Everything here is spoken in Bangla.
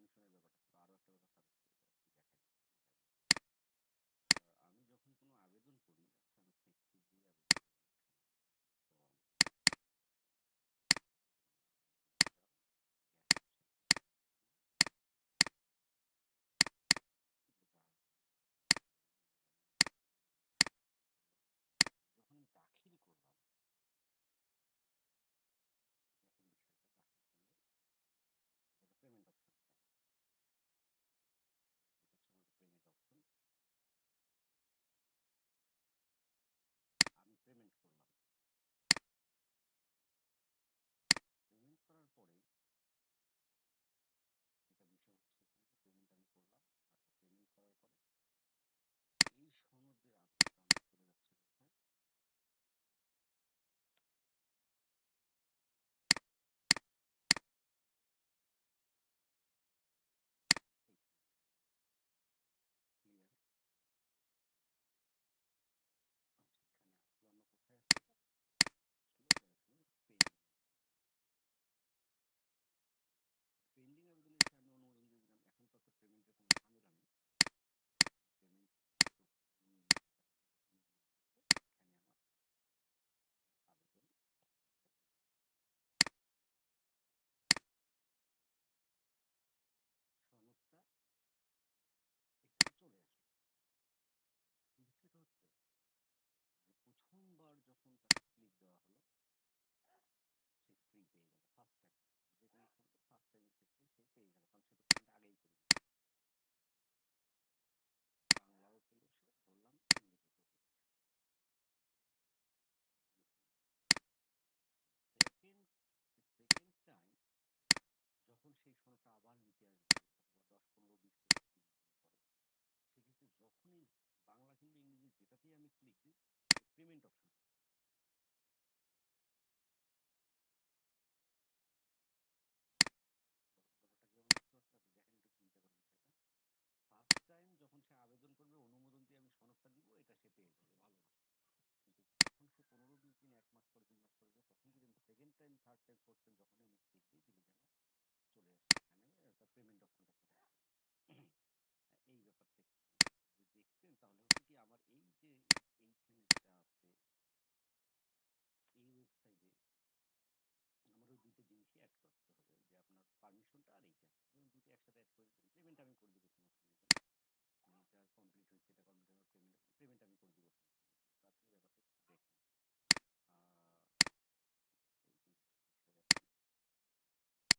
পারমিশনের ব্যাপারটা ছিল। আরো একটা ব্যাপার সাজেস্ট করে আমি যখন কোনো আবেদন করি, আচ্ছা আমি ফ্লেক্সি দিয়ে আবেদন করি তো যখন দাখিল করলাম, দেখেন বিষয়টা দাখিল করলে যেটা পেমেন্ট অপশন, এটা হচ্ছে আমাদের পেমেন্ট অপশন। আমি পেমেন্ট করলাম, পেমেন্ট করার পরে যেটা বিষয় হচ্ছে এখানে পেমেন্ট আমি করলাম। আচ্ছা পেমেন্ট করার পরে এই সনদে আপনার ট্রান্সফার চলে যাচ্ছে কোথায়, ক্লিয়ার। আচ্ছা এখানে আসলে আমরা কোথায় আসলে পেন্ডিং, পেন্ডিং আবেদনে এসে আমি অনুমোদন দিয়ে দিলাম। এখন তো একটা পেমেন্টের কোনো ঝামেলা নেই, পেমেন্ট এখানে আমার আবেদন সনদটা এখানে চলে আসে। বিষয়টা হচ্ছে যে প্রথমবার যখন তাকে ক্লিক দেওয়া হলো, সে ফ্রি পেয়ে গেল ফার্স্ট টাইম। যে কোনো সময় ফার্স্ট টাইমের ক্ষেত্রে সে পেয়ে গেল, কারণ সে তো পেমেন্ট আগেই করে দিচ্ছে। বাংলাও পেল সে, বললাম ইংরেজিতেও পেল। সেকেন্ড সেকেন্ড টাইম যখন সেই সনদটা আবার নিতে আসবে, অথবা 10, 15, 20, 25 দিন পরে, সেক্ষেত্রে যখনই বাংলা কিংবা ইংরেজি যেটাতেই আমি ক্লিক দিই, পেমেন্ট অপশন, ব্যাপারটা কি বুঝতে পারছেন? আপনি দেখেন, একটু চিন্তা করেন বিষয়টা। ফার্স্ট টাইম যখন সে আবেদন করবে, অনুমোদন দিয়ে আমি সনদটা দিব, এটা সে পেয়ে যাবে, ভালো। কিন্তু যখন সে 15, 20 দিন, 1 মাস পরে, 2 মাস পরে যায়, তখন যদি second time, third time, fourth time যখনই আমি ক্লিক দিই, দিলে যেন চলে আসছে এখানে তার পেমেন্ট অপশনটা চলে আসে। এই ব্যাপারটা যদি দেখতেন তাহলে হচ্ছে কি, আমার এই যে এইখানে যেটা আছে এই ওয়েবসাইটে, আমার ওই দুইটা জিনিসই অ্যাড করতে হবে, যে আপনার পারমিশনটা আর এইটা দুটো একসাথে অ্যাড করে দেবেন। পেমেন্ট আমি করে দেবো, কোনো অসুবিধা নেই। এটা কমপ্লিট হয়েছে, এটা কমপ্লিট হওয়ার পেমেন্ট পেমেন্ট আমি করে দেবো।